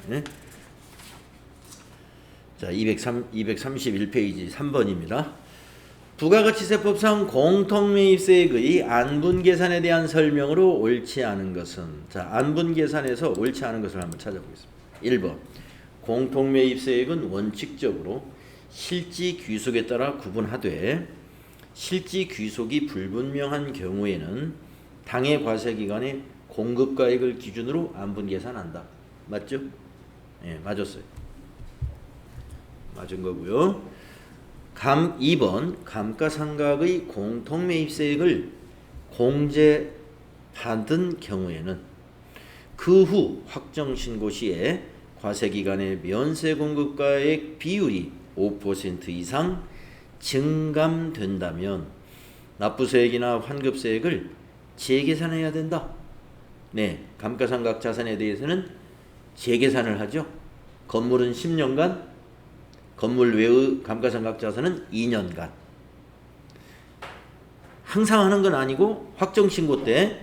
네? 자, 231페이지 3번입니다. 부가가치세법상 공통매입세액의 안분계산에 대한 설명으로 옳지 않은 것은, 자, 안분계산에서 옳지 않은 것을 한번 찾아보겠습니다. 1번, 공통매입세액은 원칙적으로 실지 귀속에 따라 구분하되 실지 귀속이 불분명한 경우에는 당해 과세기간의 공급가액을 기준으로 안분계산한다. 맞죠? 예, 맞았어요. 맞은 거고요. 2번, 감가상각의 공통매입세액을 공제받은 경우에는 그 후 확정신고 시에 과세기간의 면세공급가액 비율이 5% 이상 증감된다면 납부세액이나 환급세액을 재계산해야 된다. 네, 감가상각 자산에 대해서는 재계산을 하죠. 건물은 10년간, 건물 외의 감가상각 자산은 2년간. 항상 하는 건 아니고 확정신고 때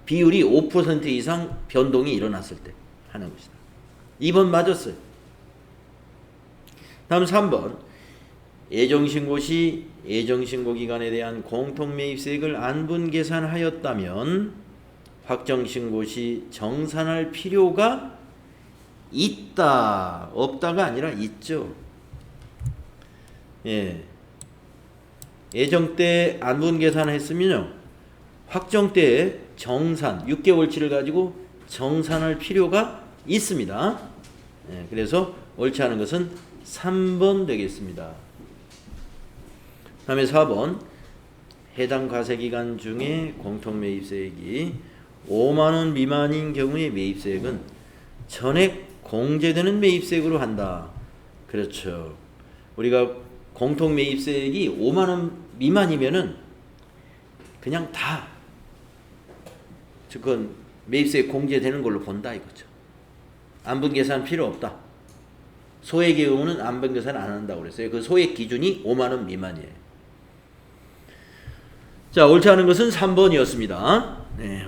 비율이 5% 이상 변동이 일어났을 때 하는 것이다. 2번 맞았어요. 다음 3번. 예정신고 시 예정신고 기간에 대한 공통매입세액을 안분계산하였다면 확정신고 시 정산할 필요가 있다. 없다가 아니라 있죠. 예. 예정 때 안분계산했으면요, 확정 때에 정산 6개월치를 가지고 정산할 필요가 있습니다. 예. 그래서 옳지 않은 것은 3번 되겠습니다. 다음에 4번. 해당 과세기간 중에 공통매입세액이 5만원 미만인 경우의 매입세액은 전액 공제되는 매입세액으로 한다. 그렇죠. 우리가 공통매입세액이 5만원 미만이면은 그냥 다 그건 매입세액 공제되는 걸로 본다 이거죠. 안분계산 필요 없다. 소액의 경우는 안분계산 안 한다고 그랬어요. 그 소액 기준이 5만원 미만이에요. 자, 옳지 않은 것은 3번이었습니다. 네.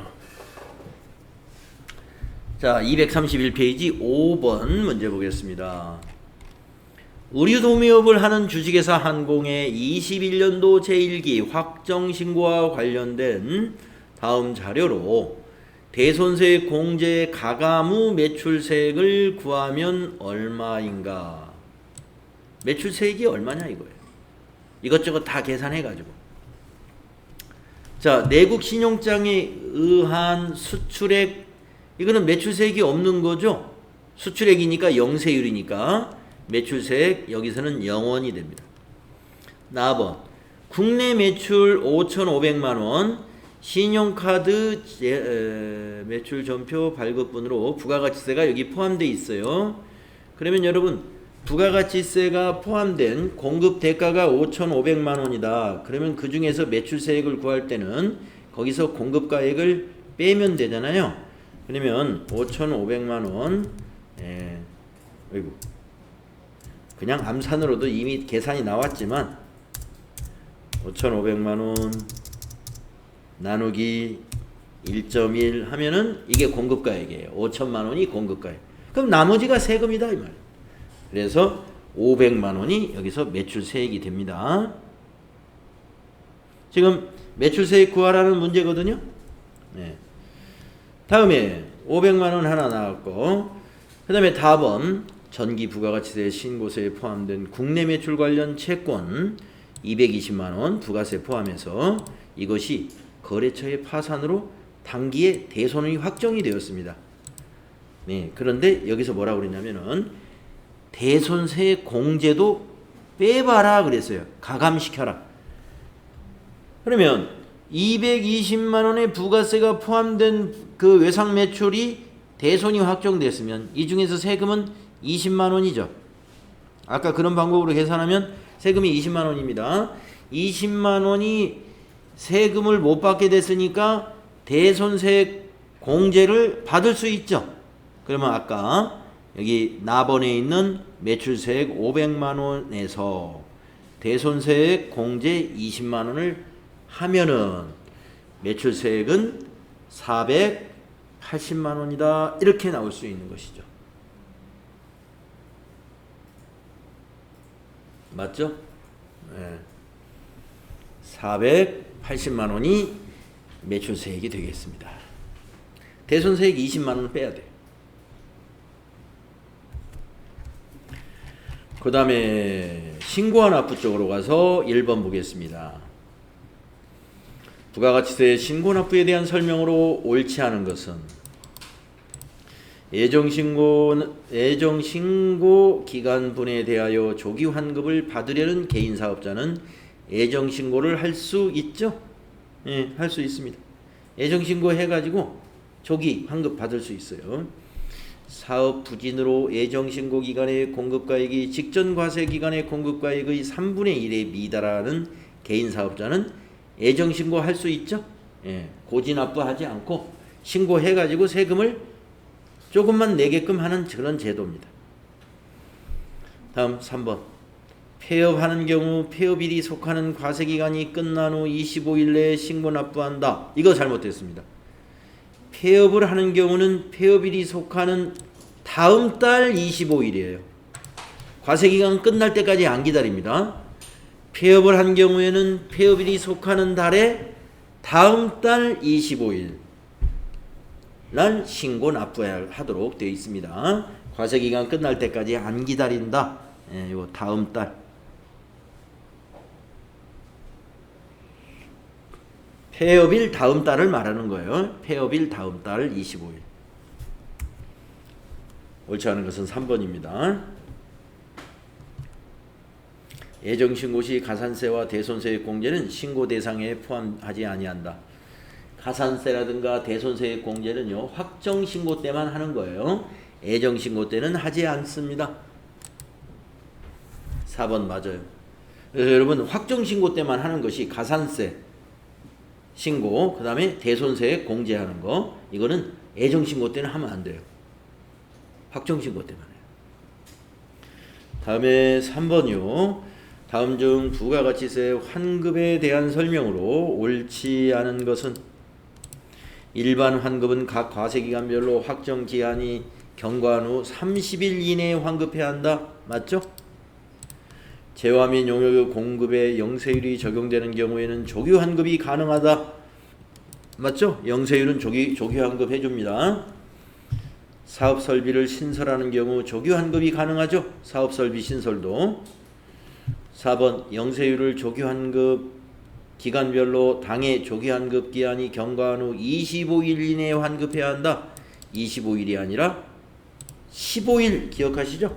자, 231페이지 5번 문제 보겠습니다. 의류도매업을 하는 주식회사 한공의 21년도 제1기 확정신고와 관련된 다음 자료로 대손세 공제 가감 매출세액을 구하면 얼마인가? 매출세액이 얼마냐 이거예요. 이것저것 다 계산해가지고. 자, 내국 신용장에 의한 수출액, 이거는 매출세액이 없는 거죠. 수출액이니까 영세율이니까 매출세액 여기서는 0원이 됩니다. 4번. 국내 매출 5,500만원 신용카드 매출 전표 발급분으로 부가가치세가 여기 포함되어 있어요. 그러면 여러분 부가가치세가 포함된 공급 대가가 5,500만원이다. 그러면 그 중에서 매출세액을 구할 때는 거기서 공급가액을 빼면 되잖아요. 그러면 5,500만원, 어이구, 그냥 암산으로도 이미 계산이 나왔지만 5,500만원 나누기 1.1 하면은 이게 공급가액이에요. 5천만원이 공급가액. 그럼 나머지가 세금이다 이 말이에요. 그래서 500만원이 여기서 매출세액이 됩니다. 지금 매출세액 구하라는 문제거든요. 네. 다음에 500만원 하나 나왔고, 그 다음에 4번 전기 부가가치세 신고세에 포함된 국내 매출 관련 채권 220만원 부가세 포함해서 이것이 거래처의 파산으로 단기에 대손이 확정이 되었습니다. 네, 그런데 여기서 뭐라고 그랬냐면은 대손세 공제도 빼봐라 그랬어요. 가감시켜라. 그러면 220만원의 부가세가 포함된 그 외상 매출이 대손이 확정됐으면 이 중에서 세금은 20만원이죠. 아까 그런 방법으로 계산하면 세금이 20만원입니다. 20만원이 세금을 못 받게 됐으니까 대손세 공제를 받을 수 있죠. 그러면 아까 여기 나번에 있는 매출세액 500만원에서 대손세액 공제 20만원을 하면은 매출세액은 80만 원이다. 이렇게 나올 수 있는 것이죠. 맞죠? 네. 480만 원이 매출세액이 되겠습니다. 대손세액 20만 원 빼야 돼요. 그 다음에 신고한 납부 쪽으로 가서 1번 보겠습니다. 부가가치세 신고납부에 대한 설명으로 옳지 않은 것은 예정신고 기간분에 대하여 조기 환급을 받으려는 개인사업자는 예정신고를 할 수 있죠? 예, 할 수 있습니다. 예정신고 해가지고 조기 환급 받을 수 있어요. 사업 부진으로 예정신고 기간의 공급가액이 직전 과세 기간의 공급가액의 3분의 1에 미달하는 개인사업자는 예정신고 할 수 있죠? 예, 고지납부하지 않고 신고해가지고 세금을 조금만 내게끔 하는 그런 제도입니다. 다음 3번. 폐업하는 경우 폐업일이 속하는 과세기간이 끝난 후 25일 내에 신고 납부한다. 이거 잘못됐습니다. 폐업을 하는 경우는 폐업일이 속하는 다음 달 25일이에요. 과세기간 끝날 때까지 안 기다립니다. 폐업을 한 경우에는 폐업일이 속하는 달에 다음 달 25일 날 신고 납부하도록 되어 있습니다. 과세기간 끝날 때까지 안 기다린다. 예, 요 다음 달. 폐업일 다음 달을 말하는 거예요. 폐업일 다음 달 25일. 옳지 않은 것은 3번입니다. 예정신고 시 가산세와 대손세액 공제는 신고 대상에 포함하지 아니한다. 가산세라든가 대손세액 공제는요, 확정신고 때만 하는 거예요. 예정신고 때는 하지 않습니다. 4번 맞아요. 그래서 여러분 확정신고 때만 하는 것이 가산세 신고, 그 다음에 대손세액 공제하는 거, 이거는 예정신고 때는 하면 안 돼요. 확정신고 때만 해요. 다음에 3번이요. 다음 중 부가가치세 환급에 대한 설명으로 옳지 않은 것은 일반 환급은 각 과세기간별로 확정기한이 경과한 후 30일 이내에 환급해야 한다. 맞죠? 재화 및 용역 공급에 영세율이 적용되는 경우에는 조기 환급이 가능하다. 맞죠? 영세율은 조기 환급 해줍니다. 사업 설비를 신설하는 경우 조기 환급이 가능하죠? 사업 설비 신설도. 4번 영세율을 조기 환급 기간별로 당해 조기 환급 기한이 경과한 후 25일 이내에 환급해야 한다. 25일이 아니라 15일 기억하시죠?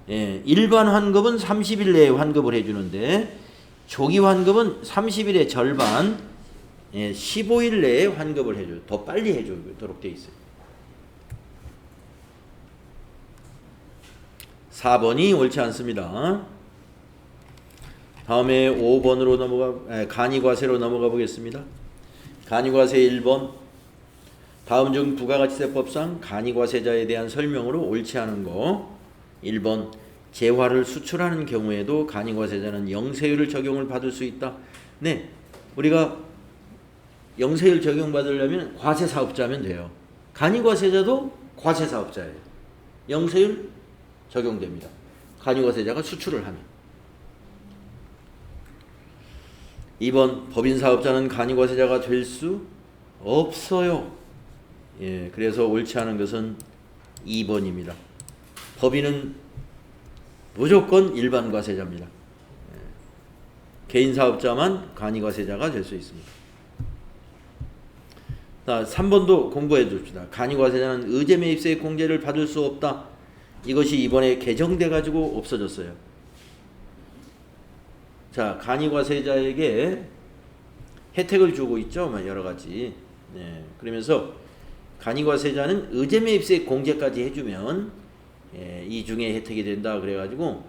예, 일반 환급은 30일 내에 환급을 해주는데 조기 환급은 30일의 절반, 15일 내에 환급을 해줘요. 더 빨리 해주도록 되어 있어요. 4번이 옳지 않습니다. 다음에 5번으로 간이과세로 넘어가 보겠습니다. 간이과세 1번. 다음 중 부가가치세법상 간이과세자에 대한 설명으로 옳지 않은 거. 1번. 재화를 수출하는 경우에도 간이과세자는 영세율을 적용을 받을 수 있다. 네, 우리가 영세율 적용받으려면 과세사업자면 돼요. 간이과세자도 과세사업자예요. 영세율 적용됩니다. 간이과세자가 수출을 하면. 2번. 법인사업자는 간이과세자가 될 수 없어요. 예, 그래서 옳지 않은 것은 2번입니다. 법인은 무조건 일반 과세자입니다. 개인 사업자만 간이과세자가 될 수 있습니다. 자, 3번도 공부해 줍시다. 간이과세자는 의제매입세액 공제를 받을 수 없다. 이것이 이번에 개정돼 가지고 없어졌어요. 자, 간이과세자에게 혜택을 주고 있죠. 여러 가지. 네, 그러면서 간이과세자는 의제매입세액 공제까지 해주면 이 중에 혜택이 된다. 그래가지고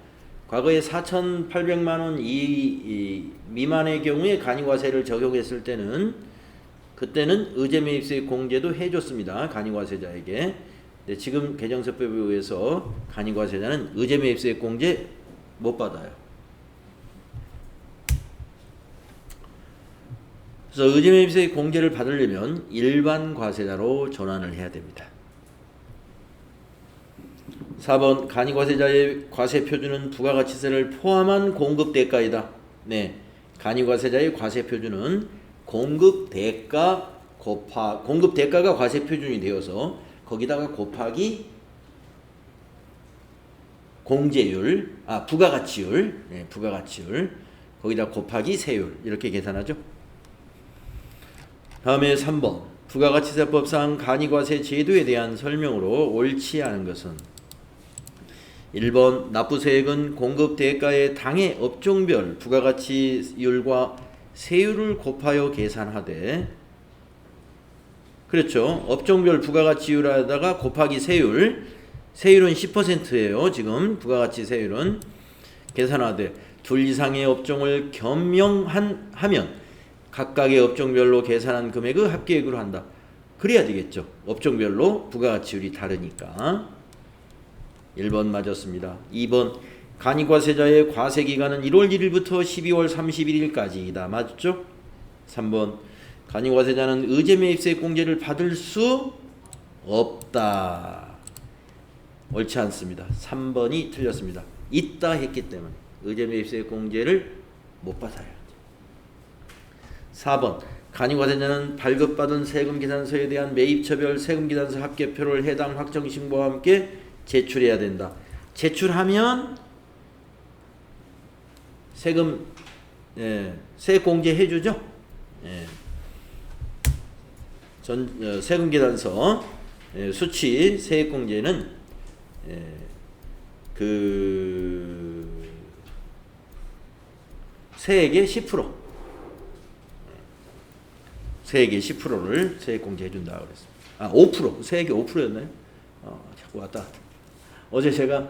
과거에 4,800만 원 미만의 경우에 간이과세를 적용했을 때는 그때는 의제매입세액 공제도 해줬습니다. 간이과세자에게. 근데 지금 개정세법에 의해서 간이과세자는 의제매입세액 공제 못 받아요. 그래서 의제매입세 공제를 받으려면 일반 과세자로 전환을 해야 됩니다. 4번 간이과세자의 과세표준은 부가가치세를 포함한 공급대가이다. 네, 간이과세자의 과세표준은 공급대가가 과세표준이 되어서 거기다가 곱하기 공제율, 부가가치율, 네, 부가가치율 거기다 곱하기 세율 이렇게 계산하죠. 다음에 3번 부가가치세법상 간이과세 제도에 대한 설명으로 옳지 않은 것은 1번 납부세액은 공급대가의 당해 업종별 부가가치율과 세율을 곱하여 계산하되, 그렇죠. 업종별 부가가치율에다가 곱하기 세율은 10%예요. 지금 부가가치 세율은 계산하되 둘 이상의 업종을 겸용하면 각각의 업종별로 계산한 금액의 합계액으로 한다. 그래야 되겠죠. 업종별로 부가가치율이 다르니까. 1번 맞았습니다. 2번 간이과세자의 과세기간은 1월 1일부터 12월 31일까지이다. 맞죠? 3번 간이과세자는 의제매입세 공제를 받을 수 없다. 옳지 않습니다. 3번이 틀렸습니다. 있다 했기 때문에 의제매입세 공제를 못 받아요. 4번 간이과세자는 발급받은 세금계산서에 대한 매입처별 세금계산서 합계표를 해당 확정신고와 함께 제출해야 된다. 제출하면 세금 세공제 해주죠. 세금계산서 수치 세액공제는 그 세액의 10%, 세액의 10%를 세액공제 해준다 그랬습니다. 5%, 세액의 5%였나요? 자꾸 왔다 갔다. 어제 제가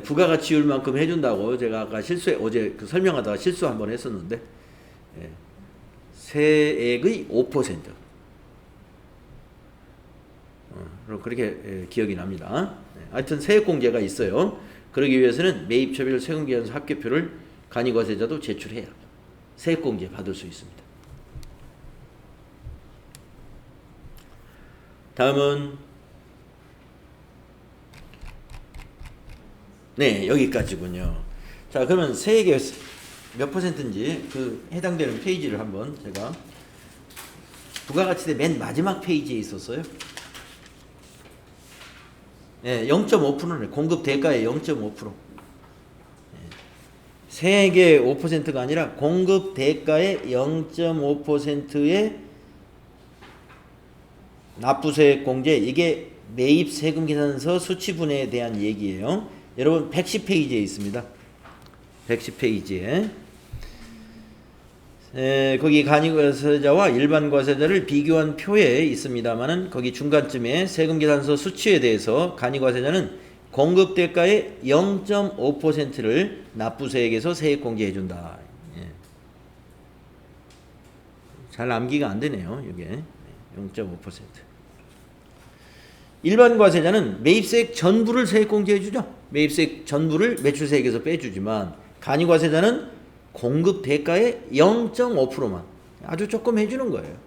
부가가치율만큼 해준다고 제가 아까 어제 그 설명하다가 실수 한번 했었는데, 세액의 5%. 그렇게 기억이 납니다. 하여튼 세액공제가 있어요. 그러기 위해서는 매입처별 세금계산서 합계표를 간이과세자도 제출해야 세액공제 받을 수 있습니다. 다음은 네, 여기까지군요. 자, 그러면 세액의 몇 퍼센트인지 그 해당되는 페이지를 한번 제가 부가가치세 맨 마지막 페이지에 있었어요. 네, 0.5%네. 공급 대가의 0.5%. 세액의 5%가 아니라 공급 대가의 0.5%의 납부세액 공제, 이게 매입 세금 계산서 수치분해에 대한 얘기예요. 여러분 110페이지에 있습니다. 110페이지에 거기 간이과세자와 일반 과세자를 비교한 표에 있습니다만은 거기 중간쯤에 세금계산서 수치에 대해서 간이과세자는 공급대가의 0.5%를 납부세액에서 세액공제해준다. 잘 암기가 안되네요. 이게 0.5%. 일반 과세자는 매입세액 전부를 세액공제해주죠. 매입세액 전부를 매출세액에서 빼주지만 간이과세자는 공급대가의 0.5%만 아주 조금 해주는 거예요.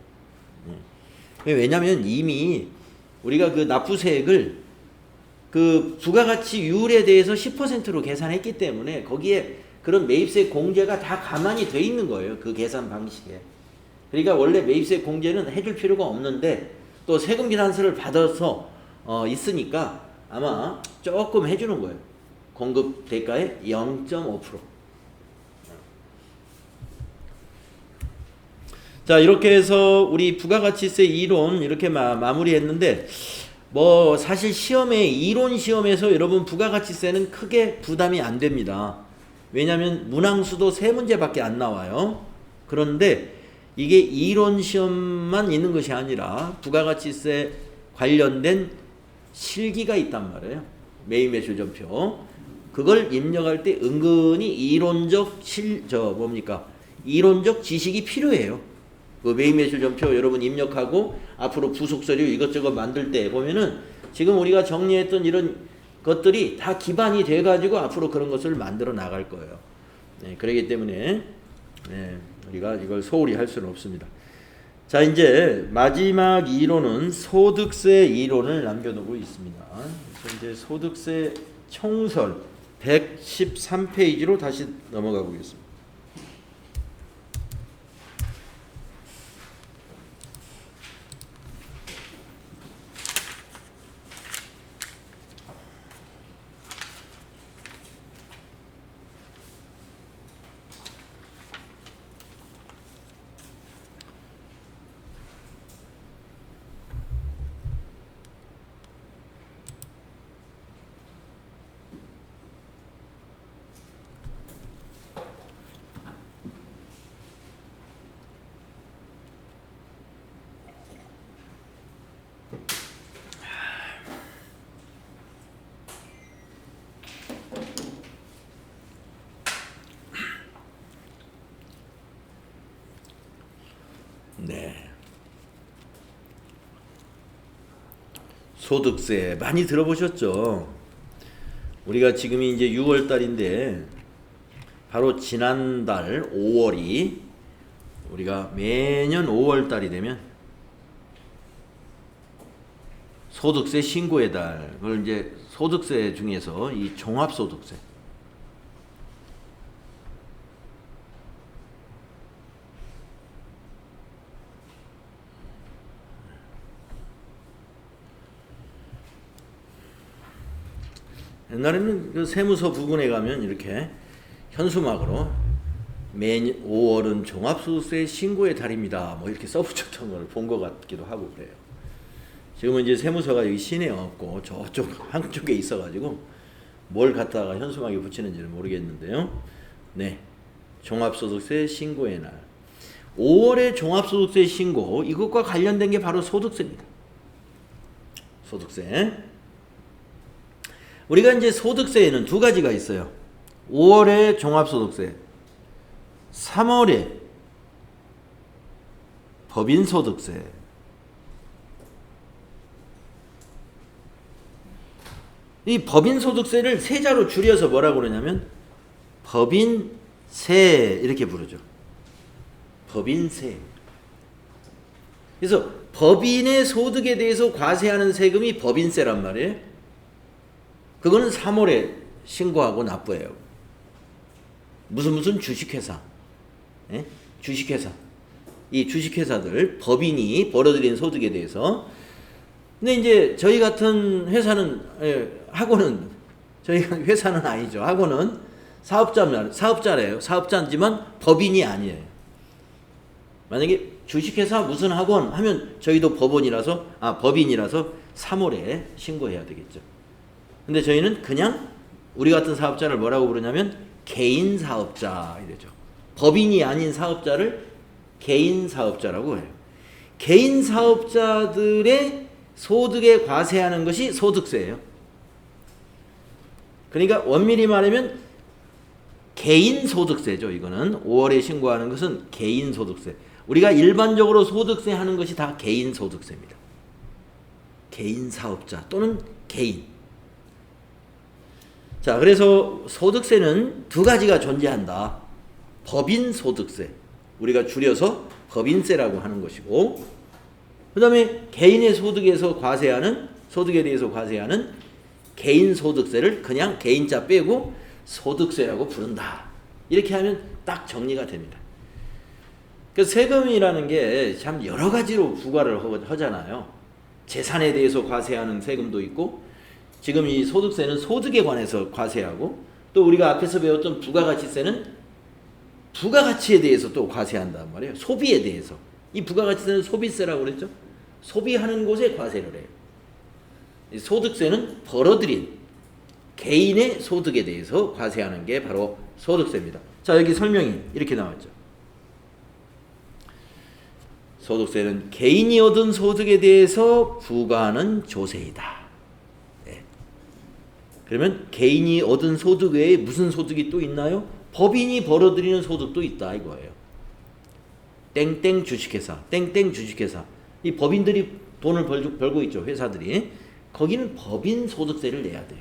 왜냐하면 이미 우리가 그 납부세액을 그 부가가치율에 대해서 10%로 계산했기 때문에 거기에 그런 매입세액 공제가 다 가만히 돼 있는 거예요. 그 계산 방식에. 그러니까 원래 매입세액 공제는 해줄 필요가 없는데 또 세금계산서를 받아서 있으니까 아마 조금 해주는 거예요. 공급 대가의 0.5%. 자, 이렇게 해서 우리 부가가치세 이론 이렇게 마무리했는데, 뭐 사실 이론 시험에서 여러분 부가가치세는 크게 부담이 안 됩니다. 왜냐하면 문항수도 3문제밖에 안 나와요. 그런데 이게 이론 시험만 있는 것이 아니라 부가가치세 관련된 실기가 있단 말이에요. 매입매출전표. 그걸 입력할 때 은근히 이론적 이론적 지식이 필요해요. 그 매입매출전표 여러분 입력하고 앞으로 부속서류 이것저것 만들 때 보면은 지금 우리가 정리했던 이런 것들이 다 기반이 돼 가지고 앞으로 그런 것을 만들어 나갈 거예요. 그렇기 때문에 우리가 이걸 소홀히 할 수는 없습니다. 자, 이제 마지막 이론은 소득세 이론을 남겨두고 있습니다. 그래서 이제 소득세 총설 113페이지로 다시 넘어가 보겠습니다. 네. 소득세 많이 들어보셨죠? 우리가 지금이 이제 6월 달인데 바로 지난달 5월이 우리가 매년 5월 달이 되면 소득세 신고의 달, 그걸 이제 소득세 중에서 이 종합소득세, 옛날에는 그 세무서 부근에 가면 이렇게 현수막으로 매년 5월은 종합소득세 신고의 달입니다, 뭐 이렇게 써붙였던 걸 본 것 같기도 하고 그래요. 지금은 이제 세무서가 여기 시내에 없고 저쪽 한쪽에 있어가지고 뭘 갖다가 현수막에 붙이는지는 모르겠는데요. 네, 종합소득세 신고의 날 5월의 종합소득세 신고, 이것과 관련된 게 바로 소득세입니다. 소득세. 우리가 이제 소득세에는 두 가지가 있어요. 5월의 종합소득세, 3월에 법인소득세. 이 법인소득세를 세자로 줄여서 뭐라고 그러냐면 법인세 이렇게 부르죠. 법인세. 그래서 법인의 소득에 대해서 과세하는 세금이 법인세란 말이에요. 그거는 3월에 신고하고 납부해요. 무슨 주식회사, 예? 주식회사, 이 주식회사들 법인이 벌어들인 소득에 대해서. 근데 이제 저희 같은 회사는, 학원은, 저희가 회사는 아니죠. 학원은 사업자래요. 사업자지만 법인이 아니에요. 만약에 주식회사 무슨 학원 하면 저희도 법인이라서 3월에 신고해야 되겠죠. 근데 저희는 그냥 우리 같은 사업자를 뭐라고 부르냐면 개인 사업자 이래죠. 법인이 아닌 사업자를 개인 사업자라고 해요. 개인 사업자들의 소득에 과세하는 것이 소득세예요. 그러니까 원밀히 말하면 개인 소득세죠. 이거는 5월에 신고하는 것은 개인 소득세. 우리가 일반적으로 소득세 하는 것이 다 개인 소득세입니다. 개인 사업자 또는 개인. 자, 그래서 소득세는 두 가지가 존재한다. 법인 소득세, 우리가 줄여서 법인세라고 하는 것이고, 그 다음에 개인의 소득에 대해서 과세하는 개인 소득세를 그냥 개인자 빼고 소득세라고 부른다. 이렇게 하면 딱 정리가 됩니다. 그래서 세금이라는 게 참 여러 가지로 부과를 하잖아요. 재산에 대해서 과세하는 세금도 있고, 지금 이 소득세는 소득에 관해서 과세하고, 또 우리가 앞에서 배웠던 부가가치세는 부가가치에 대해서 또 과세한단 말이에요. 소비에 대해서. 이 부가가치세는 소비세라고 그랬죠. 소비하는 곳에 과세를 해요. 이 소득세는 벌어들인 개인의 소득에 대해서 과세하는 게 바로 소득세입니다. 자, 여기 설명이 이렇게 나왔죠. 소득세는 개인이 얻은 소득에 대해서 부과하는 조세이다. 네. 그러면 개인이 얻은 소득 외에 무슨 소득이 또 있나요? 법인이 벌어들이는 소득도 있다 이거예요. 땡땡 주식회사, 땡땡 주식회사. 이 법인들이 돈을 벌고 있죠. 회사들이. 거기는 법인 소득세를 내야 돼요.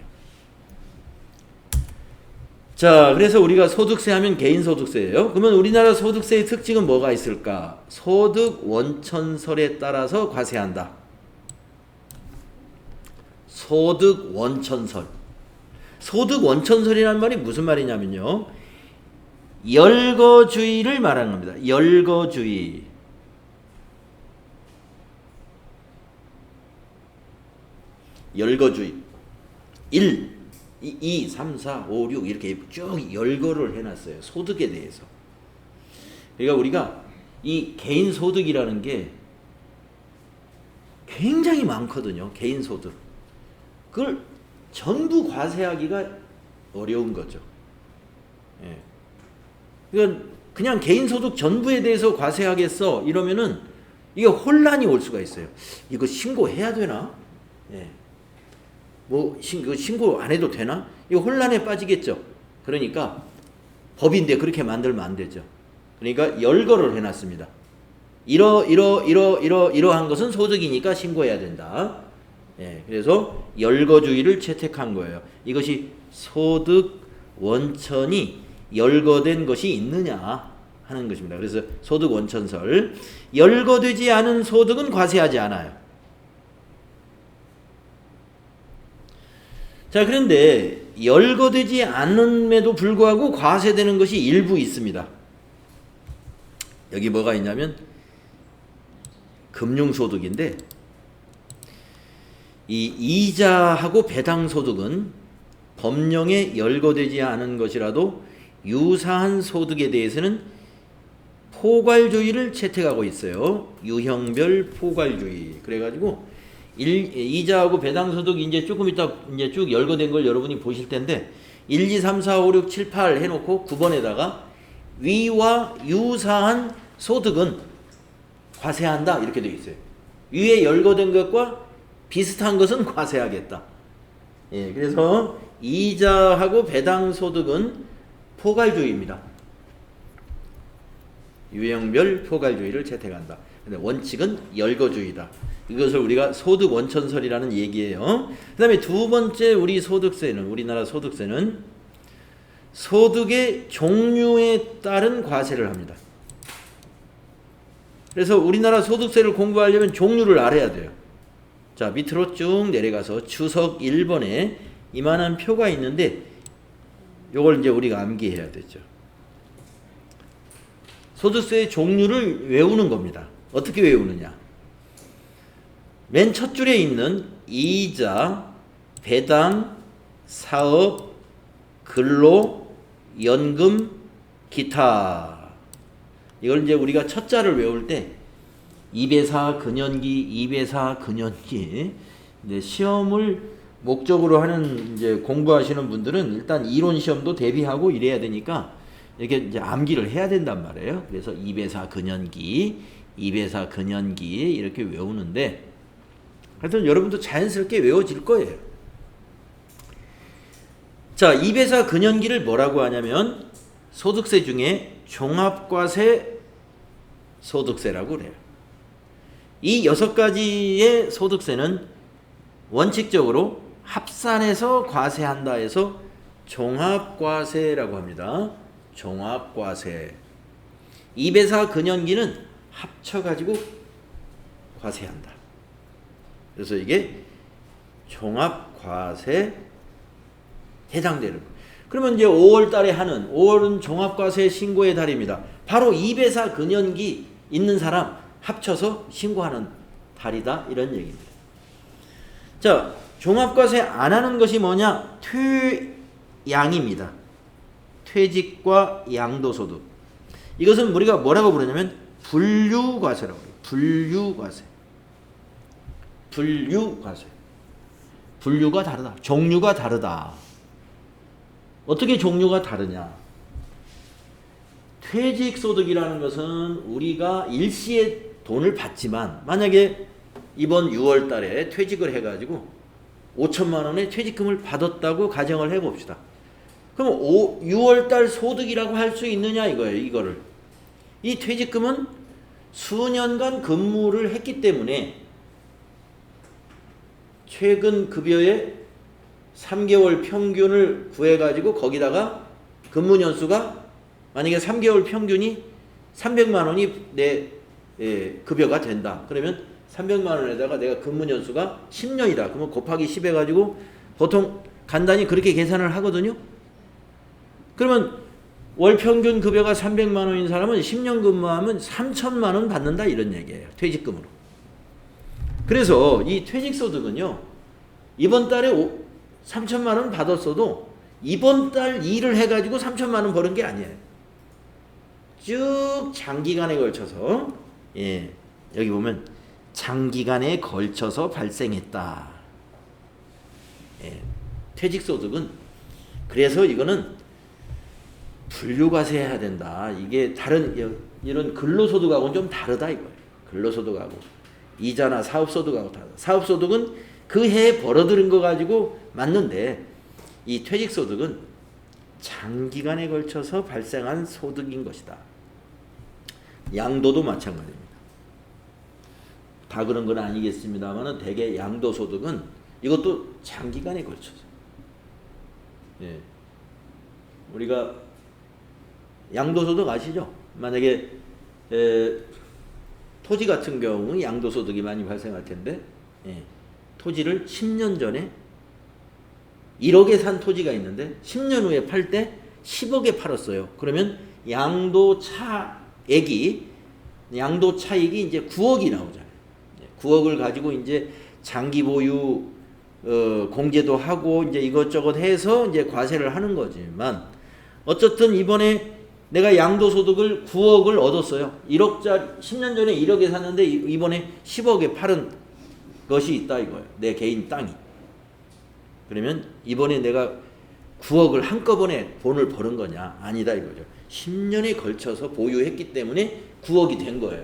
자, 그래서 우리가 소득세 하면 개인소득세예요. 그러면 우리나라 소득세의 특징은 뭐가 있을까? 소득 원천설에 따라서 과세한다. 소득 원천설. 소득 원천설이라는 말이 무슨 말이냐면요. 열거주의를 말하는 겁니다. 열거주의. 열거주의. 1, 2, 3, 4, 5, 6 이렇게 쭉 열거를 해놨어요. 소득에 대해서. 그러니까 우리가 이 개인소득이라는 게 굉장히 많거든요. 개인소득. 그걸 전부 과세하기가 어려운 거죠. 예. 그냥 개인소득 전부에 대해서 과세하겠어 이러면은 이게 혼란이 올 수가 있어요. 이거 신고해야 되나? 예. 뭐 신고 안 해도 되나? 이거 혼란에 빠지겠죠. 그러니까 법인데 그렇게 만들면 안 되죠. 그러니까 열거를 해놨습니다. 이러한 것은 소득이니까 신고해야 된다. 예, 그래서 열거주의를 채택한 거예요. 이것이 소득 원천이 열거된 것이 있느냐 하는 것입니다. 그래서 소득 원천설. 열거되지 않은 소득은 과세하지 않아요. 자, 그런데 열거되지 않음에도 불구하고 과세되는 것이 일부 있습니다. 여기 뭐가 있냐면 금융소득인데 이 이자하고 배당소득은 법령에 열거되지 않은 것이라도 유사한 소득에 대해서는 포괄주의를 채택하고 있어요. 유형별 포괄주의. 그래가지고 이자하고 배당소득 이제 조금 이따 이제 쭉 열거된 걸 여러분이 보실 텐데 1, 2, 3, 4, 5, 6, 7, 8 해놓고 9번에다가 위와 유사한 소득은 과세한다 이렇게 되어 있어요. 위에 열거된 것과 비슷한 것은 과세하겠다. 예, 그래서 이자하고 배당소득은 포괄주의입니다. 유형별 포괄주의를 채택한다. 근데 원칙은 열거주의다. 이것을 우리가 소득 원천설이라는 얘기예요. 그 다음에 두 번째 우리나라 소득세는 소득의 종류에 따른 과세를 합니다. 그래서 우리나라 소득세를 공부하려면 종류를 알아야 돼요. 자, 밑으로 쭉 내려가서 추석 1번에 이만한 표가 있는데 요걸 이제 우리가 암기해야 되죠. 소득세의 종류를 외우는 겁니다. 어떻게 외우느냐? 맨 첫 줄에 있는 이자, 배당, 사업, 근로, 연금, 기타. 이걸 이제 우리가 첫 자를 외울 때 2배사 근연기, 2배사 근연기. 이제 시험을 목적으로 하는 이제 공부하시는 분들은 일단 이론 시험도 대비하고 이래야 되니까 이렇게 이제 암기를 해야 된단 말이에요. 그래서 2배사 근연기, 2배사 근연기 이렇게 외우는데 하여튼 여러분도 자연스럽게 외워질 거예요. 자, 2배사 근연기를 뭐라고 하냐면 소득세 중에 종합과세 소득세라고 그래요. 이 6가지의 소득세는 원칙적으로 합산해서 과세한다 해서 종합과세라고 합니다. 종합과세. 2배사 근연기는 합쳐가지고 과세한다. 그래서 이게 종합과세 해당되는 거예요. 그러면 이제 5월 달에 하는 5월은 종합과세 신고의 달입니다. 바로 2배사 근연기 있는 사람 합쳐서 신고하는 달이다 이런 얘기입니다. 자, 종합과세 안 하는 것이 뭐냐? 퇴양입니다. 퇴직과 양도소득. 이것은 우리가 뭐라고 부르냐면 분류과세라고 해요. 분류과세. 분류과세. 분류가 다르다. 종류가 다르다. 어떻게 종류가 다르냐? 퇴직소득이라는 것은 우리가 일시에 돈을 받지만 만약에 이번 6월 달에 퇴직을 해가지고 5천만 원의 퇴직금을 받았다고 가정을 해봅시다. 그럼 6월 달 소득이라고 할 수 있느냐 이거예요. 이거를. 이 퇴직금은 수년간 근무를 했기 때문에 최근 급여의 3개월 평균을 구해가지고 거기다가 근무 연수가 만약에 3개월 평균이 300만 원이 내 급여가 된다. 그러면 300만 원에다가 내가 근무 연수가 10년이다. 그러면 곱하기 10 해가지고 보통 간단히 그렇게 계산을 하거든요. 그러면 월 평균 급여가 300만 원인 사람은 10년 근무하면 3천만 원 받는다 이런 얘기예요. 퇴직금으로. 그래서 이 퇴직소득은요. 이번 달에 3천만 원 받았어도 이번 달 일을 해가지고 3천만 원 버는 게 아니에요. 쭉 장기간에 걸쳐서 여기 보면 장기간에 걸쳐서 발생했다. 퇴직소득은 그래서 이거는 분류과세해야 된다. 이게 다른 이런 근로소득하고는 좀 다르다 이거예요. 근로소득하고 이자나 사업소득하고 다르다. 사업소득은 그 해에 벌어들인 거 가지고 맞는데 이 퇴직소득은 장기간에 걸쳐서 발생한 소득인 것이다. 양도도 마찬가지입니다. 다 그런 건 아니겠습니다만 대개 양도소득은 이것도 장기간에 걸쳐서 우리가 양도소득 아시죠? 만약에 토지 같은 경우 양도소득이 많이 발생할 텐데 토지를 10년 전에 1억에 산 토지가 있는데 10년 후에 팔 때 10억에 팔았어요. 그러면 양도 차익이 이제 9억이 나오잖아요. 9억을 가지고 이제 장기 보유 공제도 하고 이제 이것저것 해서 이제 과세를 하는 거지만 어쨌든 이번에 내가 양도소득을 9억을 얻었어요. 1억짜리 10년 전에 1억에 샀는데 이번에 10억에 팔은 것이 있다 이거예요. 내 개인 땅이. 그러면 이번에 내가 9억을 한꺼번에 돈을 버는 거냐? 아니다 이거죠. 10년에 걸쳐서 보유했기 때문에 9억이 된 거예요.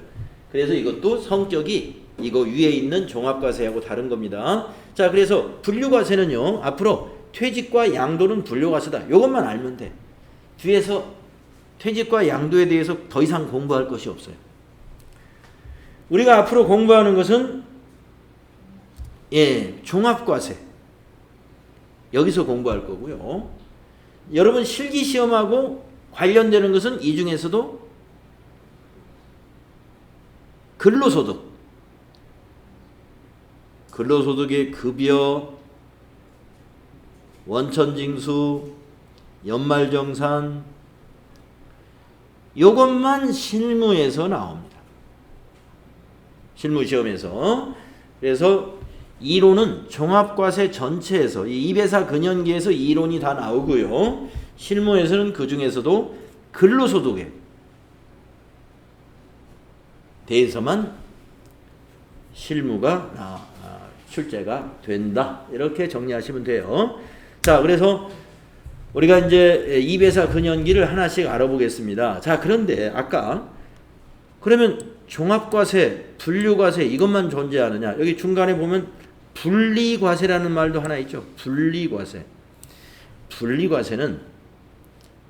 그래서 이것도 성격이 이거 위에 있는 종합과세하고 다른 겁니다. 자, 그래서 분류과세는요. 앞으로 퇴직과 양도는 분류과세다. 이것만 알면 돼. 뒤에서 퇴직과 양도에 대해서 더 이상 공부할 것이 없어요. 우리가 앞으로 공부하는 것은 종합과세. 여기서 공부할 거고요. 여러분 실기시험하고 관련되는 것은 이 중에서도 근로소득의 급여, 원천징수, 연말정산 요것만 실무에서 나옵니다. 실무시험에서. 그래서 이론은 종합과세 전체에서 이 입에사 근연기에서 이론이 다 나오고요. 실무에서는 그 중에서도 근로소득에 대해서만 실무가 출제가 된다. 이렇게 정리하시면 돼요. 자, 그래서 우리가 이제 입에사 근연기를 하나씩 알아보겠습니다. 자, 그런데 아까 그러면 종합과세, 분류과세 이것만 존재하느냐? 여기 중간에 보면 분리과세라는 말도 하나 있죠. 분리과세. 분리과세는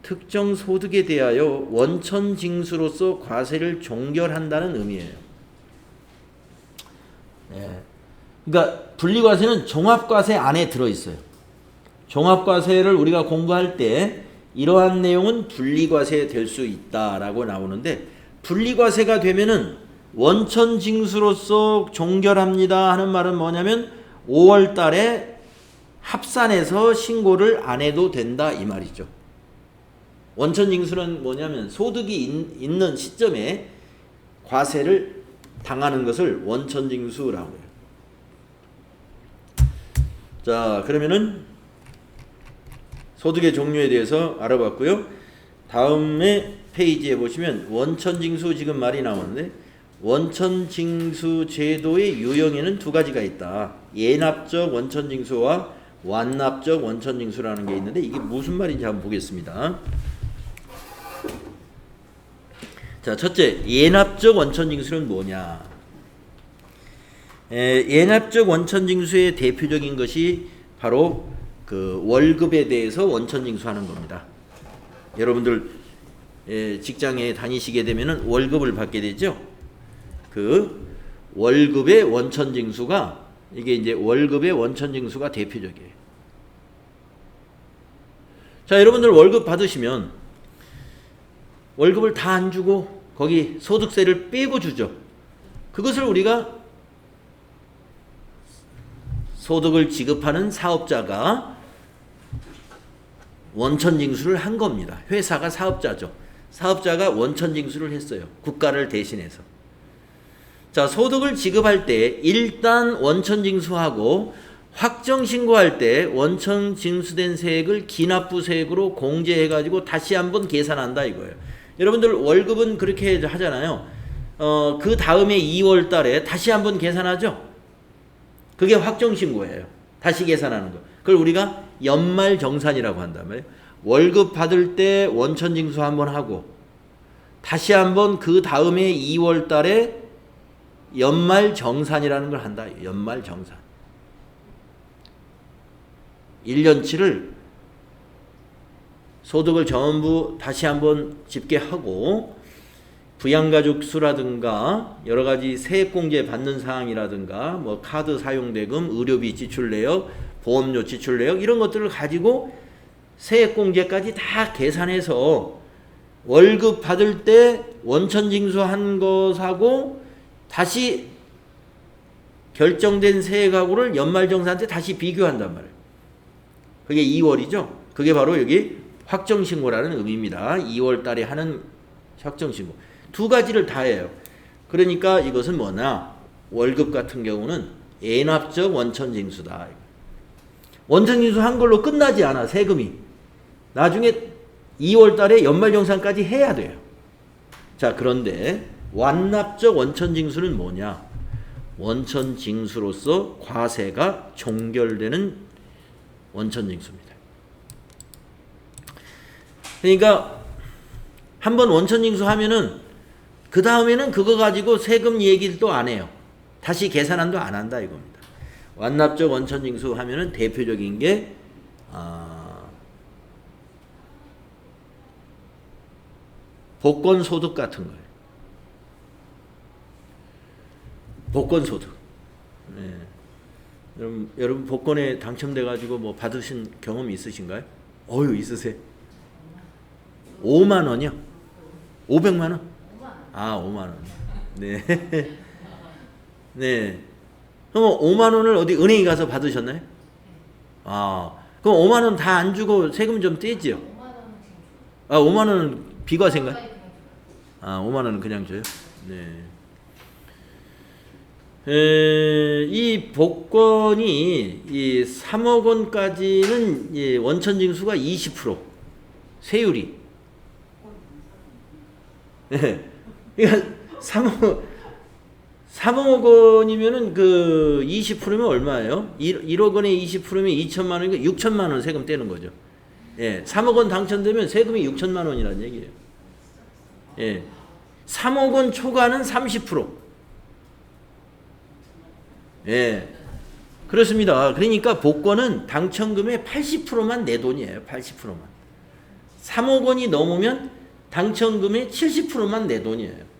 특정 소득에 대하여 원천징수로서 과세를 종결한다는 의미예요. 그러니까 분리과세는 종합과세 안에 들어있어요. 종합과세를 우리가 공부할 때 이러한 내용은 분리과세에 될 수 있다라고 나오는데 분리과세가 되면은 원천징수로서 종결합니다 하는 말은 뭐냐면 5월 달에 합산해서 신고를 안 해도 된다 이 말이죠. 원천징수는 뭐냐면 소득이 있는 시점에 과세를 당하는 것을 원천징수라고 해요. 자, 그러면은 소득의 종류에 대해서 알아봤고요. 다음에 페이지에 보시면 원천징수 지금 말이 나오는데 원천징수 제도의 유형에는 두 가지가 있다. 예납적 원천징수와 완납적 원천징수라는 게 있는데 이게 무슨 말인지 한번 보겠습니다. 자, 첫째, 예납적 원천징수는 뭐냐? 예납적 원천징수의 대표적인 것이 바로 그 월급에 대해서 원천징수하는 겁니다. 여러분들 직장에 다니시게 되면은 월급을 받게 되죠. 그 월급의 원천징수가 이게 이제 월급의 원천징수가 대표적이에요. 자, 여러분들 월급 받으시면 월급을 다 안 주고 거기 소득세를 빼고 주죠. 그것을 우리가 소득을 지급하는 사업자가 원천징수를 한 겁니다. 회사가 사업자죠. 사업자가 원천징수를 했어요. 국가를 대신해서. 자, 소득을 지급할 때 일단 원천징수하고 확정신고할 때 원천징수된 세액을 기납부세액으로 공제해가지고 다시 한번 계산한다 이거예요. 여러분들 월급은 그렇게 하잖아요. 그 다음에 2월 달에 다시 한번 계산하죠. 그게 확정신고예요. 다시 계산하는 거. 그걸 우리가 연말정산이라고 한단 말이에요. 월급 받을 때 원천징수 한번 하고 다시 한번 그 다음에 2월 달에 연말정산이라는 걸 한다. 연말정산. 1년치를 소득을 전부 다시 한번 집계하고 부양가족 수라든가 여러 가지 세액공제 받는 사항이라든가 뭐 카드 사용대금, 의료비 지출 내역, 보험료 지출 내역 이런 것들을 가지고 세액공제까지 다 계산해서 월급 받을 때 원천징수한 것하고 다시 결정된 세액하고를 연말정산 때 다시 비교한단 말이에요. 그게 2월이죠. 그게 바로 여기 확정신고라는 의미입니다. 2월 달에 하는 확정신고. 두 가지를 다 해요. 그러니까 이것은 뭐냐? 월급 같은 경우는 애납적 원천징수다. 원천징수 한 걸로 끝나지 않아, 세금이. 나중에 2월 달에 연말정산까지 해야 돼요. 자, 그런데 완납적 원천징수는 뭐냐? 원천징수로서 과세가 종결되는 원천징수입니다. 그러니까 한번 원천징수 하면은 그 다음에는 그거 가지고 세금 얘기를 또 안 해요. 다시 계산도 안 한다 이겁니다. 완납적 원천징수 하면은 대표적인 게 복권소득 같은 거예요. 복권소득. 네. 여러분 복권에 당첨돼가지고 뭐 받으신 경험이 있으신가요? 어유 있으세요? 5만 원이요? 500만 원? 아, 5만 원. 네. 네. 그럼 5만 원을 어디 은행에 가서 받으셨나요? 아, 그럼 5만 원 다 안 주고 세금 좀 떼지요? 아, 5만 원은 비과세인가요? 아, 5만 원은 그냥 줘요? 네. 이 복권이 이 3억 원까지는 이 원천징수가 20% 세율이. 네. 그러니까 3억 원이면은 그 20%면 얼마예요? 1억 원에 20%면 2천만 원이니까 6천만 원 세금 떼는 거죠. 예. 3억 원 당첨되면 세금이 6천만 원이라는 얘기예요. 예. 3억 원 초과는 30%. 예. 그렇습니다. 그러니까 복권은 당첨금의 80%만 내 돈이에요. 80%만. 3억 원이 넘으면 당첨금의 70%만 내 돈이에요.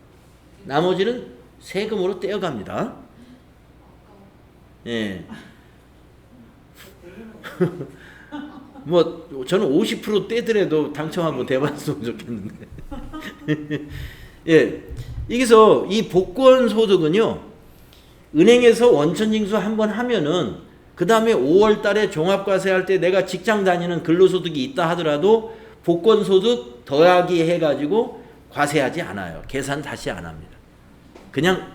나머지는 세금으로 떼어갑니다. 예. 뭐 저는 50% 떼더라도 당첨 한번 돼봤으면 좋겠는데. 예. 여기서 이 복권 소득은요. 은행에서 원천징수 한번 하면은 그 다음에 5월 달에 종합과세 할 때 내가 직장 다니는 근로소득이 있다 하더라도 복권소득 더하기 해가지고 과세하지 않아요. 계산 다시 안 합니다. 그냥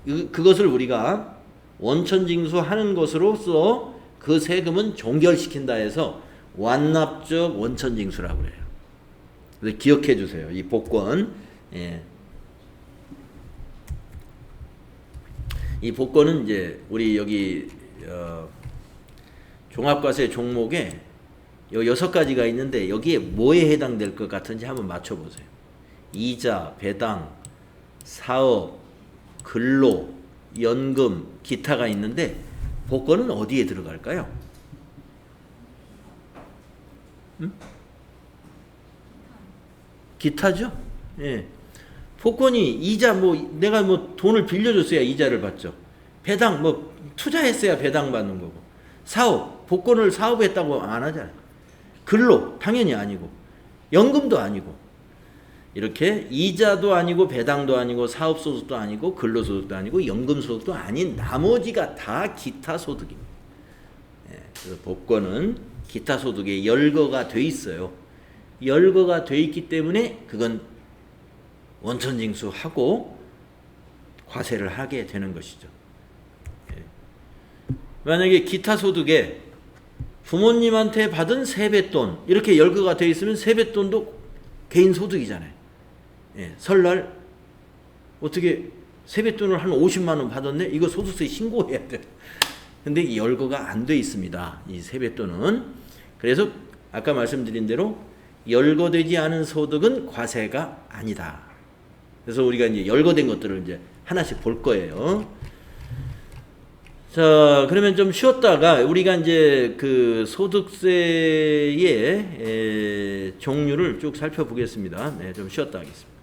그것을 우리가 원천징수 하는 것으로서 그 세금은 종결시킨다 해서 완납적 원천징수라고 그래요. 그래서 기억해 주세요. 이 복권. 예. 이 복권은 이제 우리 여기 종합과세 종목에 요 6가지가 있는데 여기에 뭐에 해당될 것 같은지 한번 맞춰보세요. 이자, 배당, 사업, 근로, 연금, 기타가 있는데 복권은 어디에 들어갈까요? 기타죠? 예. 복권이 이자 뭐 내가 뭐 돈을 빌려줬어야 이자를 받죠. 배당 뭐 투자했어야 배당 받는 거고. 사업, 복권을 사업했다고 안 하잖아요. 근로 당연히 아니고 연금도 아니고 이렇게 이자도 아니고 배당도 아니고 사업소득도 아니고 근로소득도 아니고 연금소득도 아닌 나머지가 다 기타 소득입니다. 그래서 법권은 기타 소득에 열거가 돼 있어요. 열거가 돼 있기 때문에 그건 원천징수하고 과세를 하게 되는 것이죠. 만약에 기타 소득에 부모님한테 받은 세뱃돈 이렇게 열거가 돼 있으면 세뱃돈도 개인 소득이잖아요. 설날 어떻게 세뱃돈을 한 50만 원 받았네? 이거 소득세 신고해야 돼. 근데 열거가 안 돼 있습니다. 이 세뱃돈은. 그래서 아까 말씀드린 대로 열거되지 않은 소득은 과세가 아니다. 그래서 우리가 이제 열거된 것들을 이제 하나씩 볼 거예요. 자, 그러면 좀 쉬었다가 우리가 이제 그 소득세의 종류를 쭉 살펴보겠습니다. 네, 좀 쉬었다 하겠습니다.